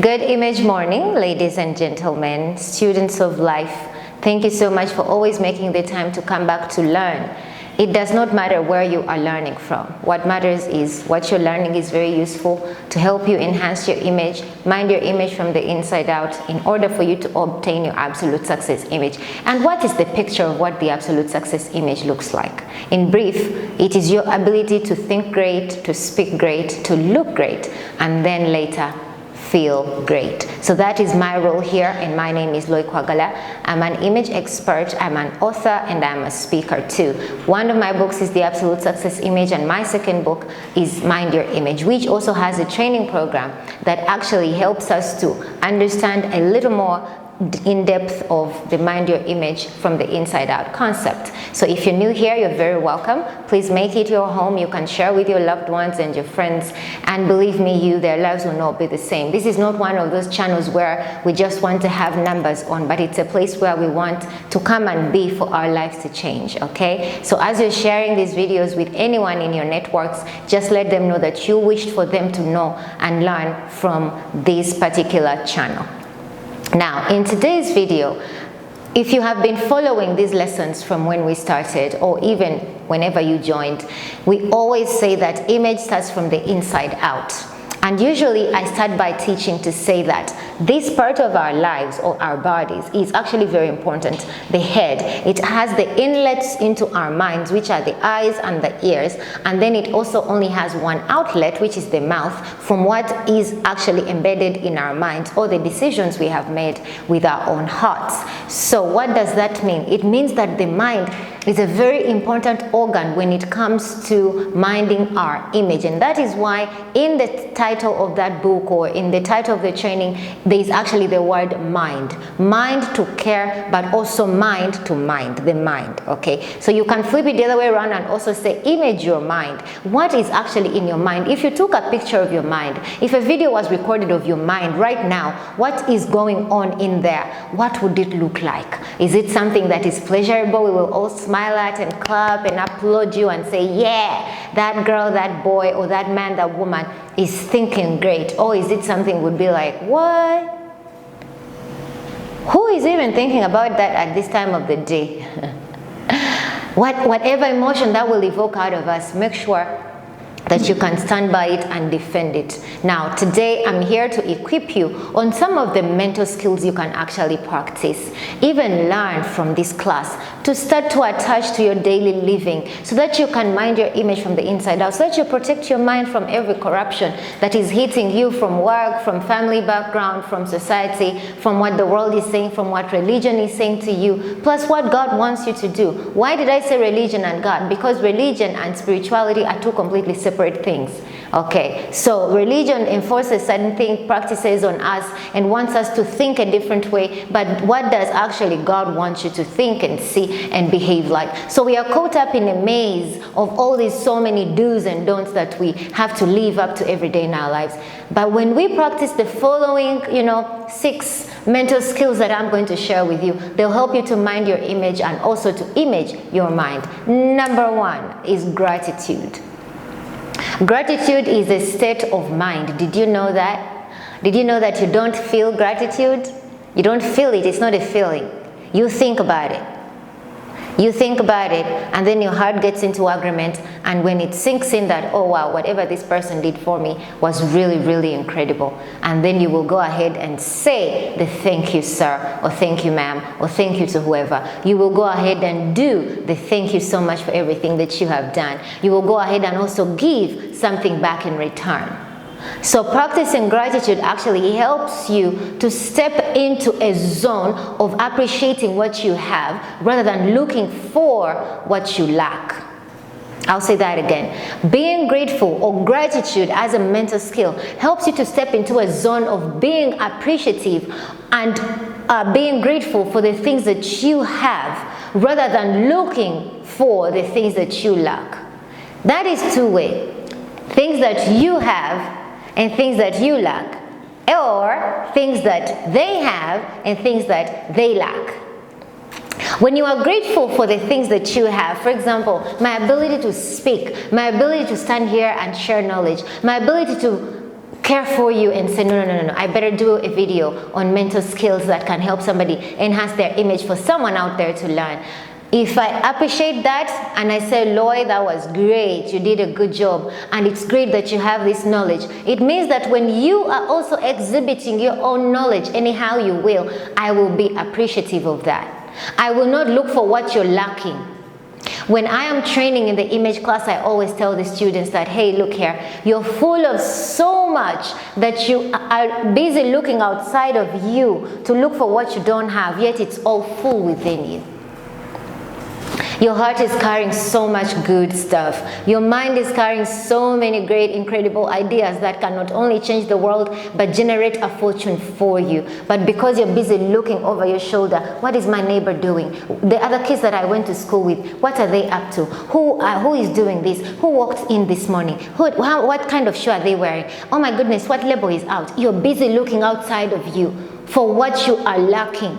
Good image morning, ladies and gentlemen, students of life. Thank you so much for always making the time to come back to learn. It does not matter where you are learning from. What matters is what you're learning is very useful to help you enhance your image, mind your image from the inside out in order for you to obtain your absolute success image. And what is the picture of what the absolute success image looks like? In brief, it is your ability to think great, to speak great, to look great, and then later feel great. So that is my role here, and my name is Loy Kwagala. I'm an image expert, I'm an author, and I'm a speaker too. One of my books is The Absolute Success Image, and my second book is Mind Your Image, which also has a training program that actually helps us to understand a little more in depth of the Mind Your Image from the inside out concept. So if you're new here, you're very welcome. Please make it your home. You can share with your loved ones and your friends, and believe me, their lives will not be the same. This is not one of those channels where we just want to have numbers on, but it's a place where we want to come and be for our lives to change, okay? So as you're sharing these videos with anyone in your networks, just let them know that you wished for them to know and learn from this particular channel. Now, in today's video, if you have been following these lessons from when we started, or even whenever you joined, we always say that image starts from the inside out. And usually I start by teaching to say that this part of our lives or our bodies is actually very important. The head, it has the inlets into our minds, which are the eyes and the ears, and then it also only has one outlet, which is the mouth, from what is actually embedded in our minds or the decisions we have made with our own hearts. So what does that mean? It means that the mind is a very important organ when it comes to minding our image, and that is why in the title of that book, or in the title of the training, there is actually the word mind. Mind to care, but also mind to mind, the mind, okay? So you can flip it the other way around and also say image your mind. What is actually in your mind? If you took a picture of your mind, if a video was recorded of your mind right now, what is going on in there? What would it look like? Is it something that is pleasurable? We will all smile at and clap and applaud you and say, yeah, that girl, that boy, or that man, that woman is thinking great? Or is it something would be like, what? Who is even thinking about that at this time of the day? Whatever emotion that will evoke out of us, make sure that you can stand by it and defend it. Now, today I'm here to equip you on some of the mental skills you can actually practice, even learn from this class, to start to attach to your daily living so that you can mind your image from the inside out, so that you protect your mind from every corruption that is hitting you from work, from family background, from society, from what the world is saying, from what religion is saying to you, plus what God wants you to do. Why did I say religion and God? Because religion and spirituality are two completely separate things. Okay, so religion enforces certain practices on us and wants us to think a different way, but what does actually God want you to think and see and behave like? So we are caught up in a maze of all these so many do's and don'ts that we have to live up to every day in our lives. But when we practice the following, 6 mental skills that I'm going to share with you, they'll help you to mind your image and also to image your mind. Number 1 is gratitude. Gratitude is a state of mind. Did you know that? Did you know that you don't feel gratitude? You don't feel it. It's not a feeling. You think about it. You think about it, and then your heart gets into agreement, and when it sinks in that, oh wow, whatever this person did for me was really, really incredible, and then you will go ahead and say the thank you sir, or thank you ma'am, or thank you to whoever. You will go ahead and do the thank you so much for everything that you have done. You will go ahead and also give something back in return. So practicing gratitude actually helps you to step into a zone of appreciating what you have rather than looking for what you lack. I'll say that again. Being grateful, or gratitude as a mental skill, helps you to step into a zone of being appreciative and being grateful for the things that you have rather than looking for the things that you lack. That is two-way. Things that you have and things that you lack, or things that they have and things that they lack. When you are grateful for the things that you have, for example, my ability to speak, my ability to stand here and share knowledge, my ability to care for you and say, no, I better do a video on mental skills that can help somebody enhance their image for someone out there to learn. If I appreciate that and I say, Lloyd, that was great, you did a good job, and it's great that you have this knowledge, it means that when you are also exhibiting your own knowledge, anyhow you will, I will be appreciative of that. I will not look for what you're lacking. When I am training in the image class, I always tell the students that, hey, look here, you're full of so much that you are busy looking outside of you to look for what you don't have, yet it's all full within you. Your heart is carrying so much good stuff. Your mind is carrying so many great, incredible ideas that can not only change the world, but generate a fortune for you. But because you're busy looking over your shoulder, what is my neighbor doing? The other kids that I went to school with, what are they up to? Who is doing this? Who walked in this morning? What kind of shoe are they wearing? Oh my goodness, what label is out? You're busy looking outside of you for what you are lacking.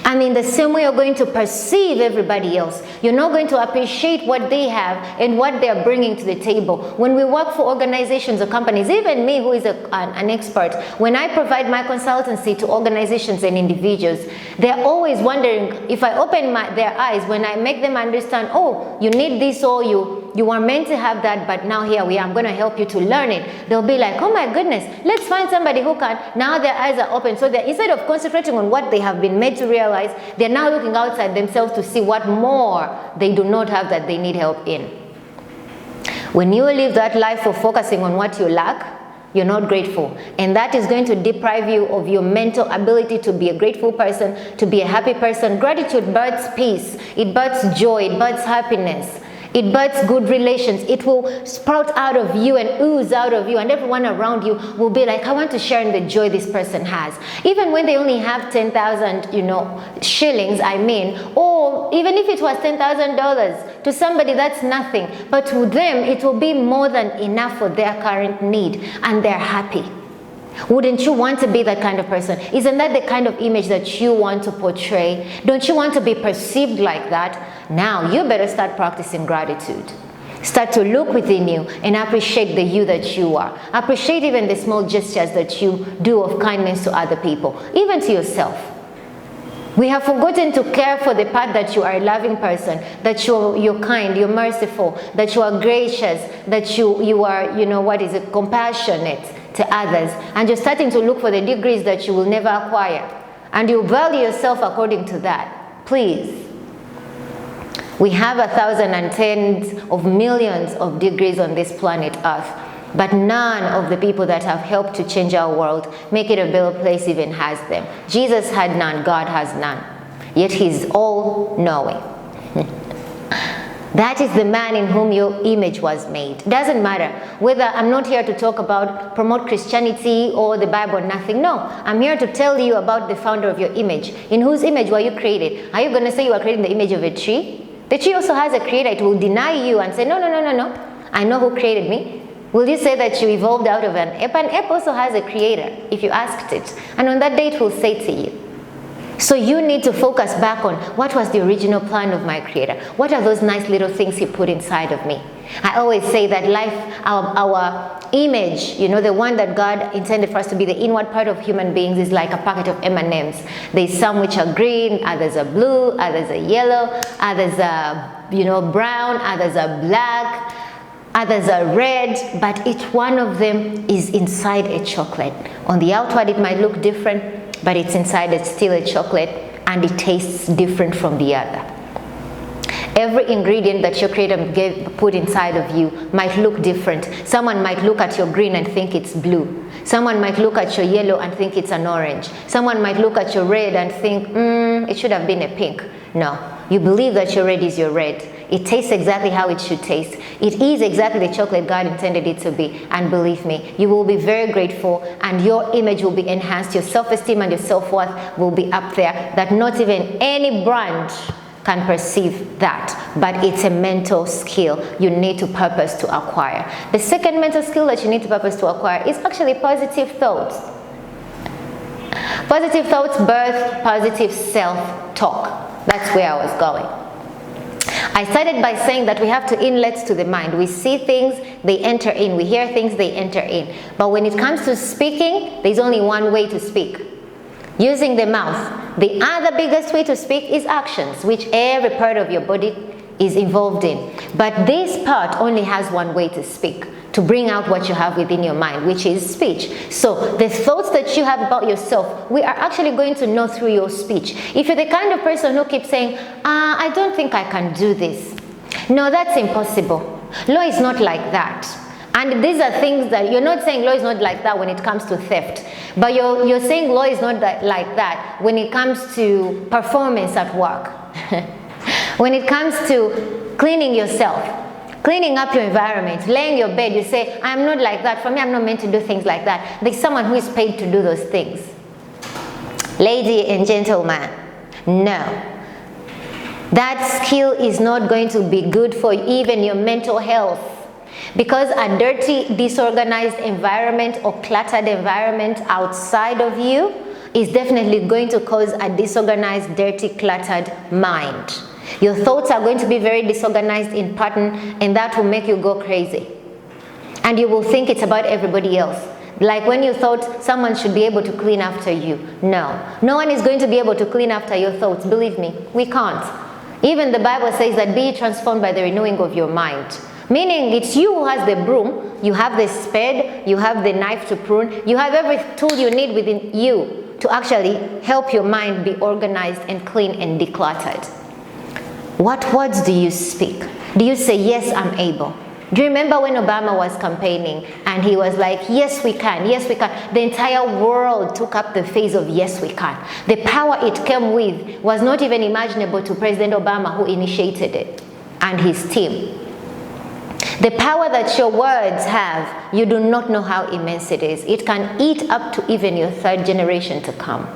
And in the same way, you're going to perceive everybody else. You're not going to appreciate what they have and what they're bringing to the table. When we work for organizations or companies, even me who is an expert, when I provide my consultancy to organizations and individuals, they're always wondering, if I open their eyes, when I make them understand, oh, you need this, or you are meant to have that, but now here we are, I'm going to help you to learn it. They'll be like, oh my goodness, let's find somebody who can. Now their eyes are open. So instead of concentrating on what they have been made to realize, they're now looking outside themselves to see what more they do not have that they need help in. When you live that life of focusing on what you lack, you're not grateful. And that is going to deprive you of your mental ability to be a grateful person, to be a happy person. Gratitude births peace. It births joy. It births happiness. It births good relations. It will sprout out of you and ooze out of you, and everyone around you will be like, I want to share in the joy this person has. Even when they only have 10,000, shillings, or even if it was $10,000, to somebody that's nothing. But to them, it will be more than enough for their current need, and they're happy. Wouldn't you want to be that kind of person? Isn't that the kind of image that you want to portray? Don't you want to be perceived like that? Now, you better start practicing gratitude. Start to look within you and appreciate the you that you are. Appreciate even the small gestures that you do of kindness to other people, even to yourself. We have forgotten to care for the part that you are a loving person, that you're kind, you're merciful, that you are gracious, that you are, compassionate to others. And you're starting to look for the degrees that you will never acquire. And you value yourself according to that. Please. We have 1,010 of millions of degrees on this planet Earth. But none of the people that have helped to change our world, make it a better place, even has them. Jesus had none, God has none. Yet He's all-knowing. That is the man in whom your image was made. Doesn't matter whether, I'm not here to talk about promote Christianity or the Bible, nothing. No, I'm here to tell you about the founder of your image. In whose image were you created? Are you going to say you are created in the image of a tree? The tree also has a creator. It will deny you and say, no, I know who created me. Will you say that you evolved out of an ape? An ape also has a creator, if you asked it. And on that day, it will say to you. So you need to focus back on, what was the original plan of my creator? What are those nice little things He put inside of me? I always say that life, our image, the one that God intended for us to be, the inward part of human beings, is like a packet of M&Ms. There's some which are green, others are blue, others are yellow, others are, brown, others are black, others are red, but each one of them is inside a chocolate. On the outward, it might look different, but it's inside, it's still a chocolate, and it tastes different from the other. Every ingredient that your creator put inside of you might look different. Someone might look at your green and think it's blue. Someone might look at your yellow and think it's an orange. Someone might look at your red and think, it should have been a pink. No, you believe that your red is your red. It tastes exactly how it should taste. It is exactly the chocolate God intended it to be. And believe me, you will be very grateful, and your image will be enhanced. Your self-esteem and your self-worth will be up there, that not even any brand can perceive that. But it's a mental skill you need to purpose to acquire. The second mental skill that you need to purpose to acquire is actually positive thoughts. Positive thoughts birth positive self-talk. That's where I was going. I started by saying that we have two inlets to the mind. We see things, they enter in. We hear things, they enter in. But when it comes to speaking, there's only one way to speak. Using the mouth. The other biggest way to speak is actions, which every part of your body is involved in. But this part only has one way to speak, to bring out what you have within your mind, which is speech. So the thoughts that you have about yourself, we are actually going to know through your speech. If you're the kind of person who keeps saying, I don't think I can do this. No, that's impossible. Law is not like that. And these are things that, you're not saying law is not like that when it comes to theft, but you're saying law is not like that when it comes to performance at work. When it comes to cleaning yourself, cleaning up your environment, laying your bed, you say, I'm not like that. For me, I'm not meant to do things like that. There's someone who is paid to do those things. Lady and gentleman, no. That skill is not going to be good for even your mental health. Because a dirty, disorganized environment or cluttered environment outside of you is definitely going to cause a disorganized, dirty, cluttered mind. Your thoughts are going to be very disorganized in pattern, and that will make you go crazy. And you will think it's about everybody else. Like when you thought someone should be able to clean after you. No. No one is going to be able to clean after your thoughts. Believe me, we can't. Even the Bible says that be transformed by the renewing of your mind. Meaning it's you who has the broom, you have the spade, you have the knife to prune, you have every tool you need within you to actually help your mind be organized and clean and decluttered. What words do you speak? Do you say, yes, I'm able? Do you remember when Obama was campaigning and he was like, yes, we can, yes, we can. The entire world took up the phase of yes, we can. The power it came with was not even imaginable to President Obama, who initiated it, and his team. The power that your words have, you do not know how immense it is. It can eat up to even your third generation to come.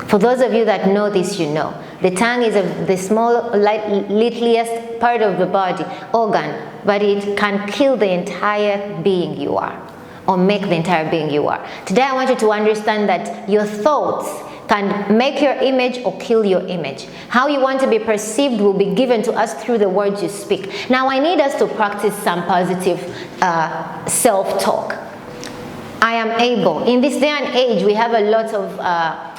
For those of you that know this, you know. The tongue is the small, littlest part of the body, organ, but it can kill the entire being you are, or make the entire being you are. Today I want you to understand that your thoughts can make your image or kill your image. How you want to be perceived will be given to us through the words you speak. Now I need us to practice some positive self-talk. I am able. In this day and age, we have a lot of,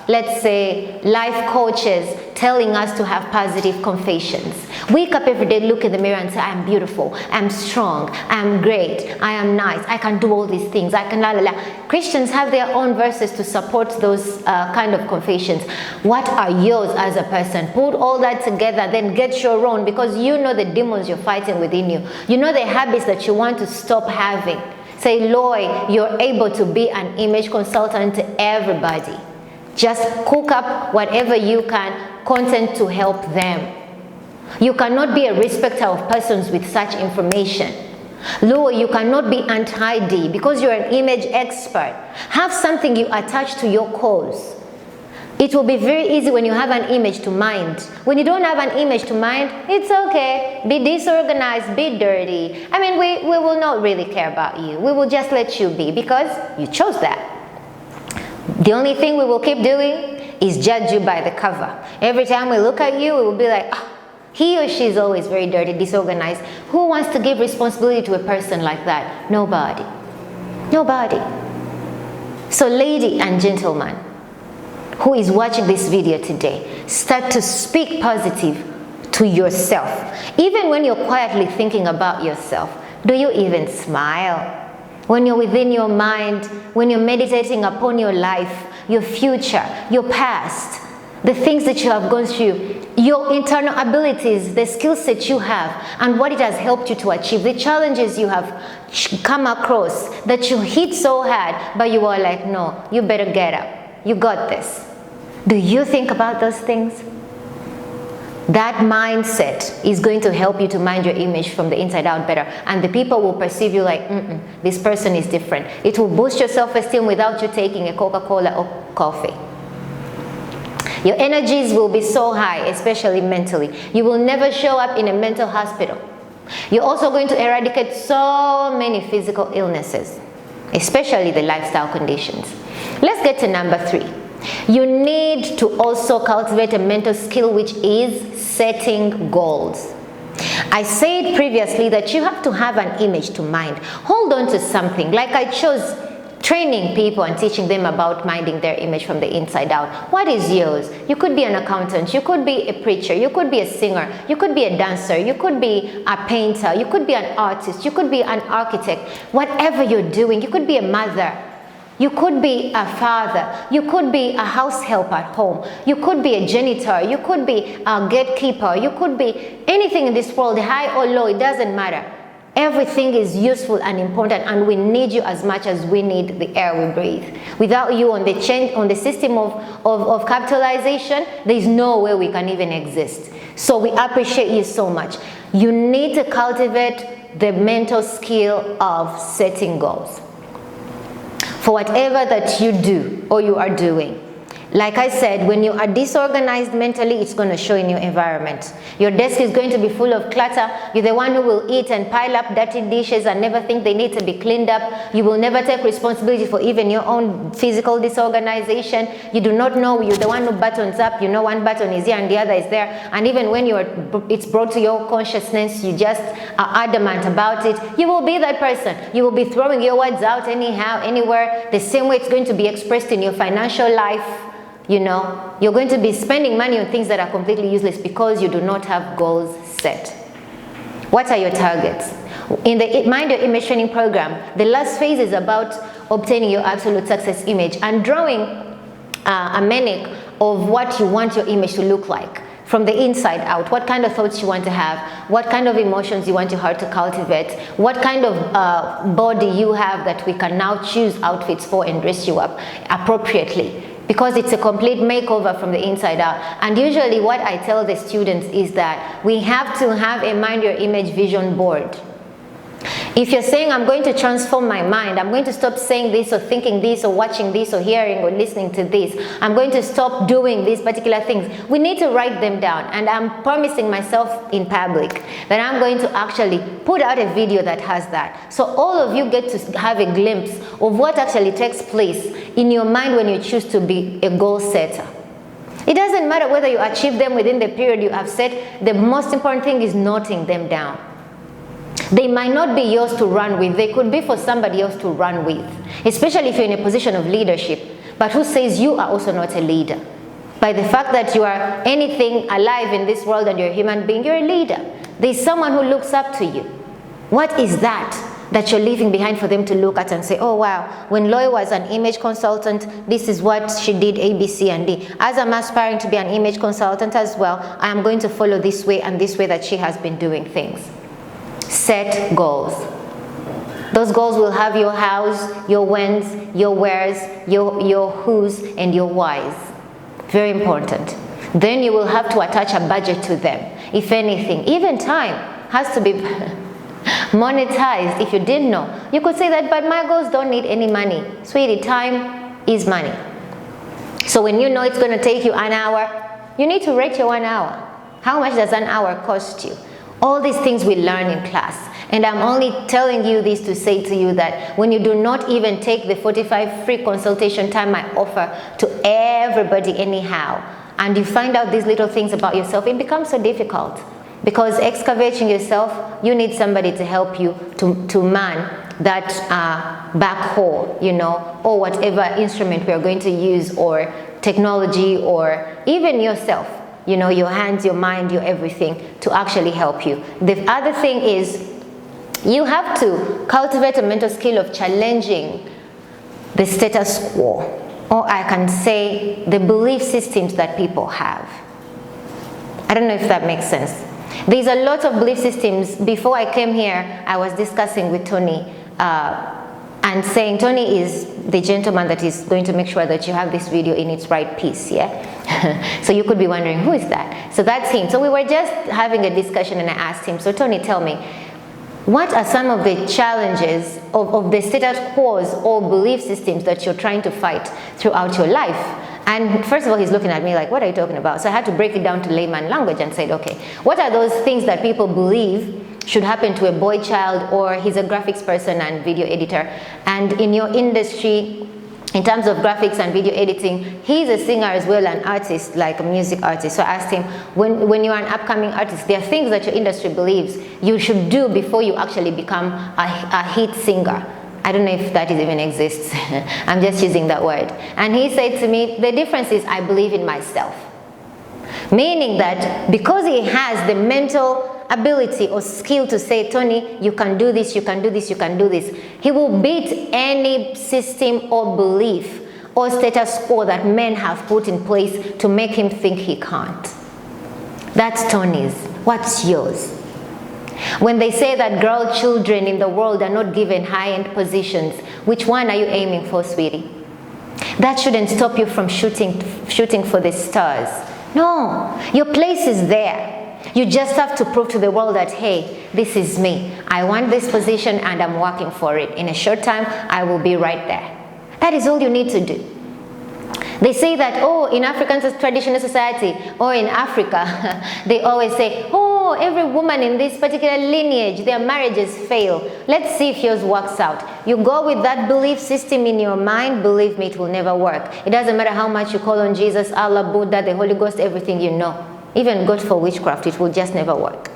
let's say, life coaches telling us to have positive confessions. Wake up every day, look in the mirror and say, I am beautiful, I'm strong, I'm great, I am nice, I can do all these things, I can la la la. Christians have their own verses to support those kind of confessions. What are yours as a person? Put all that together, then get your own, because you know the demons you're fighting within you. You know the habits that you want to stop having. Say, Lord, you're able to be an image consultant to everybody. Just cook up whatever you can, content to help them. You cannot be a respecter of persons with such information. Lord, you cannot be untidy because you're an image expert. Have something you attach to your cause. It will be very easy when you have an image to mind. When you don't have an image to mind, it's okay. Be disorganized, be dirty. I mean, we will not really care about you. We will just let you be because you chose that. The only thing we will keep doing is judge you by the cover. Every time we look at you, we will be like, oh, he or she is always very dirty, disorganized. Who wants to give responsibility to a person like that? Nobody. Nobody. So lady and gentleman who is watching this video today, start to speak positive to yourself. Even when you're quietly thinking about yourself, do you even smile? When you're within your mind, when you're meditating upon your life, your future, your past, the things that you have gone through, your internal abilities, the skill set you have, and what it has helped you to achieve, the challenges you have come across that you hit so hard, but you are like, no, you better get up. You got this. Do you think about those things? That mindset is going to help you to mind your image from the inside out better. And the people will perceive you like, this person is different. It will boost your self-esteem without you taking a Coca-Cola or coffee. Your energies will be so high, especially mentally. You will never show up in a mental hospital. You're also going to eradicate so many physical illnesses, especially the lifestyle conditions. Let's get to number 3. You need to also cultivate a mental skill, which is setting goals. I said previously that you have to have an image to mind. Hold on to something. Like I chose training people and teaching them about minding their image from the inside out. What is yours? You could be an accountant, you could be a preacher, you could be a singer, you could be a dancer, you could be a painter, you could be an artist, you could be an architect. Whatever you're doing, you could be a mother, you could be a father, you could be a house help at home, you could be a janitor, you could be a gatekeeper, you could be anything in this world, high or low, it doesn't matter. Everything is useful and important, and we need you as much as we need the air we breathe. Without you on the system of capitalization, there is no way we can even exist. So we appreciate you so much. You need to cultivate the mental skill of setting goals for whatever that you do or you are doing. Like I said, when you are disorganized mentally, it's going to show in your environment. Your desk is going to be full of clutter. You're the one who will eat and pile up dirty dishes and never think they need to be cleaned up. You will never take responsibility for even your own physical disorganization. You do not know, you're the one who buttons up. You know one button is here and the other is there. And even when it's brought to your consciousness, you just are adamant about it. You will be that person. You will be throwing your words out anyhow, anywhere. The same way it's going to be expressed in your financial life. You know, you're going to be spending money on things that are completely useless because you do not have goals set. What are your targets? In the Mind Your Image training program, the last phase is about obtaining your absolute success image and drawing a mnemonic of what you want your image to look like from the inside out. What kind of thoughts you want to have, what kind of emotions you want your heart to cultivate, what kind of body you have that we can now choose outfits for and dress you up appropriately. Because it's a complete makeover from the inside out. And usually what I tell the students is that we have to have a Mind Your Image vision board. If you're saying, I'm going to transform my mind, I'm going to stop saying this or thinking this or watching this or hearing or listening to this, I'm going to stop doing these particular things, we need to write them down. And I'm promising myself in public that I'm going to actually put out a video that has that. So all of you get to have a glimpse of what actually takes place in your mind when you choose to be a goal setter. It doesn't matter whether you achieve them within the period you have set. The most important thing is noting them down. They might not be yours to run with. They could be for somebody else to run with, especially if you're in a position of leadership. But who says you are also not a leader? By the fact that you are anything alive in this world and you're a human being, you're a leader. There's someone who looks up to you. What is that you're leaving behind for them to look at and say, oh wow, when Loy was an image consultant, this is what she did, A, B, C, and D. As I'm aspiring to be an image consultant as well, I am going to follow this way and this way that she has been doing things. Set goals. Those goals will have your hows, your whens, your wheres, your whos, and your whys. Very important. Then you will have to attach a budget to them. If anything, even time has to be monetized. If you didn't know, you could say that, but my goals don't need any money. Sweetie, time is money. So when you know it's going to take you an hour, you need to rate your 1 hour. How much does an hour cost you? All these things we learn in class. And I'm only telling you this to say to you that when you do not even take the 45 free consultation time I offer to everybody anyhow, and you find out these little things about yourself, it becomes so difficult. Because excavating yourself, you need somebody to help you to man that backhoe, you know, or whatever instrument we are going to use, or technology, or even yourself. You know, your hands, your mind, your everything, to actually help you. The other thing is, you have to cultivate a mental skill of challenging the status quo, or I can say the belief systems that people have. I don't know if that makes sense. There's a lot of belief systems. Before I came here, I was discussing with Tony and saying, Tony is the gentleman that is going to make sure that you have this video in its right piece, yeah? So you could be wondering, who is that? So that's him. So we were just having a discussion and I asked him, so Tony, tell me, what are some of the challenges of the status quos or belief systems that you're trying to fight throughout your life? And first of all, he's looking at me like, what are you talking about? So I had to break it down to layman language and said, okay, what are those things that people believe should happen to a boy child, or he's a graphics person and video editor, and in your industry, in terms of graphics and video editing. He's a singer as well, an artist, like a music artist. So I asked him, when you're an upcoming artist, there are things that your industry believes you should do before you actually become a hit singer. I don't know if that even exists. I'm just using that word. And he said to me, the difference is I believe in myself. Meaning that because he has the mental ability or skill to say, Tony, you can do this, you can do this, you can do this, he will beat any system or belief or status quo that men have put in place to make him think he can't. That's Tony's. What's yours? When they say that girl children in the world are not given high-end positions, which one are you aiming for, sweetie? That shouldn't stop you from shooting for the stars. No, your place is there. You just have to prove to the world that, hey, this is me. I want this position and I'm working for it. In a short time, I will be right there. That is all you need to do. They say that, oh, in African traditional society or in Africa, they always say, oh, every woman in this particular lineage, their marriages fail. Let's see if yours works out. You go with that belief system in your mind, believe me, it will never work. It doesn't matter how much you call on Jesus, Allah, Buddha, the Holy Ghost, everything you know. Even God for witchcraft, it will just never work.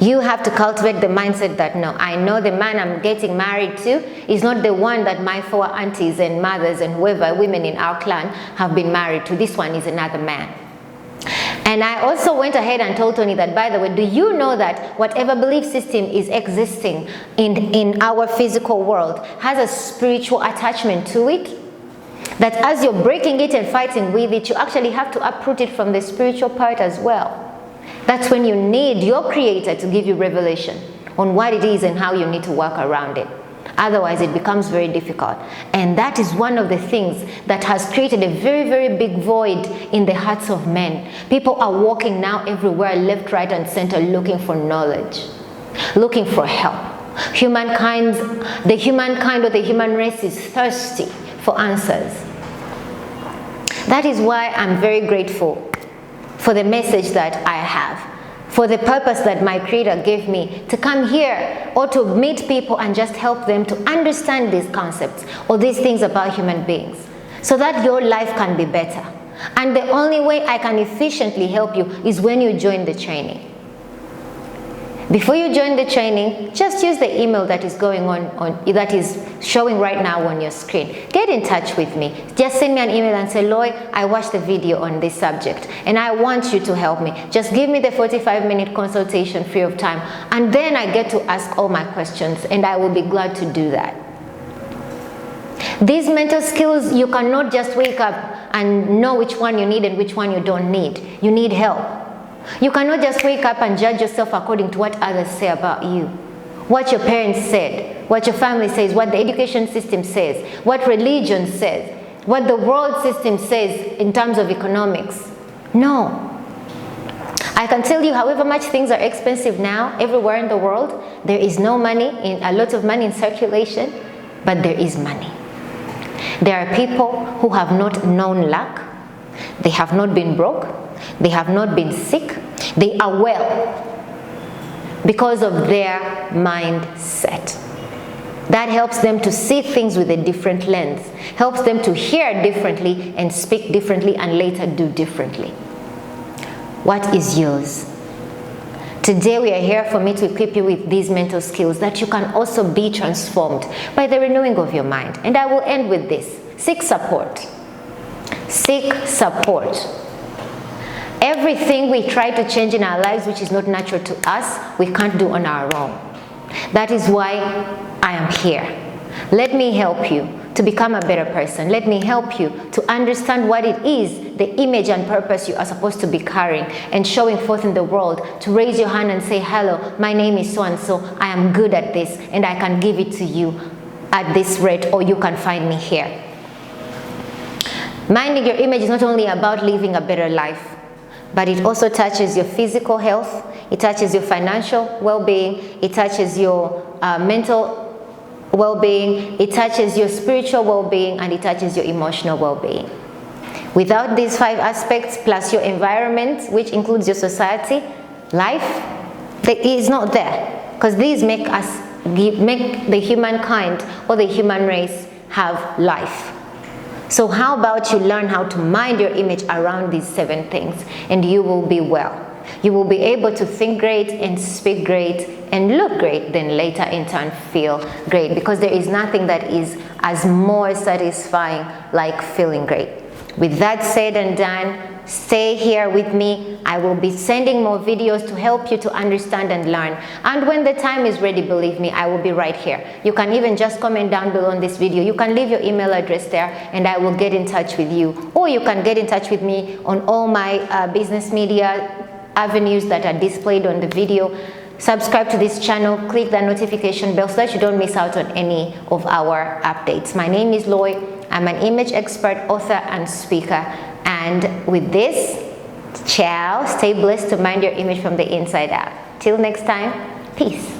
You have to cultivate the mindset that, no, I know the man I'm getting married to is not the one that my four aunties and mothers and whoever women in our clan have been married to. This one is another man. And I also went ahead and told Tony that, by the way, do you know that whatever belief system is existing in our physical world has a spiritual attachment to it? That as you're breaking it and fighting with it, you actually have to uproot it from the spiritual part as well. That's when you need your creator to give you revelation on what it is and how you need to work around it. Otherwise, it becomes very difficult. And that is one of the things that has created a very, very big void in the hearts of men. People are walking now everywhere, left, right, and center, looking for knowledge, looking for help. The humankind or the human race is thirsty for answers. That is why I'm very grateful for the message that I have, for the purpose that my Creator gave me to come here or to meet people and just help them to understand these concepts or these things about human beings so that your life can be better. And the only way I can efficiently help you is when you join the training. Before you join the training, just use the email that is going on that is showing right now on your screen. Get in touch with me. Just send me an email and say, Loy, I watched the video on this subject and I want you to help me. Just give me the 45-minute consultation free of time, and then I get to ask all my questions, and I will be glad to do that. These mental skills, you cannot just wake up and know which one you need and which one you don't need. You need help. You cannot just wake up and judge yourself according to what others say about you. What your parents said, what your family says, what the education system says, what religion says, what the world system says in terms of economics. No. I can tell you, however much things are expensive now, everywhere in the world, there is no money, a lot of money in circulation, but there is money. There are people who have not known lack. They have not been broke. They have not been sick. They are well because of their mindset. That helps them to see things with a different lens, helps them to hear differently and speak differently and later do differently. What is yours? Today we are here for me to equip you with these mental skills that you can also be transformed by the renewing of your mind. And I will end with this. Seek support. Seek support. Everything we try to change in our lives which is not natural to us, we can't do on our own. That is why I am here. Let me help you to become a better person. Let me help you to understand what it is, the image and purpose you are supposed to be carrying and showing forth in the world, to raise your hand and say, hello, my name is so-and-so, I am good at this and I can give it to you at this rate, or you can find me here. Minding your image is not only about living a better life, but it also touches your physical health, it touches your financial well-being, it touches your mental well-being, it touches your spiritual well-being, and it touches your emotional well-being. Without these 5 aspects, plus your environment, which includes your society, life is not there. Because these make the humankind or the human race have life. So how about you learn how to mind your image around these 7 things, and you will be well. You will be able to think great and speak great and look great, then later in turn feel great, because there is nothing that is as more satisfying like feeling great. With that said and done, stay here with me. I will be sending more videos to help you to understand and learn. And when the time is ready, believe me, I will be right here. You can even just comment down below on this video. You can leave your email address there and I will get in touch with you. Or you can get in touch with me on all my business media avenues that are displayed on the video. Subscribe to this channel, click the notification bell so that you don't miss out on any of our updates. My name is Loy. I'm an image expert, author, and speaker. And with this, ciao, stay blessed to mind your image from the inside out. Till next time, peace.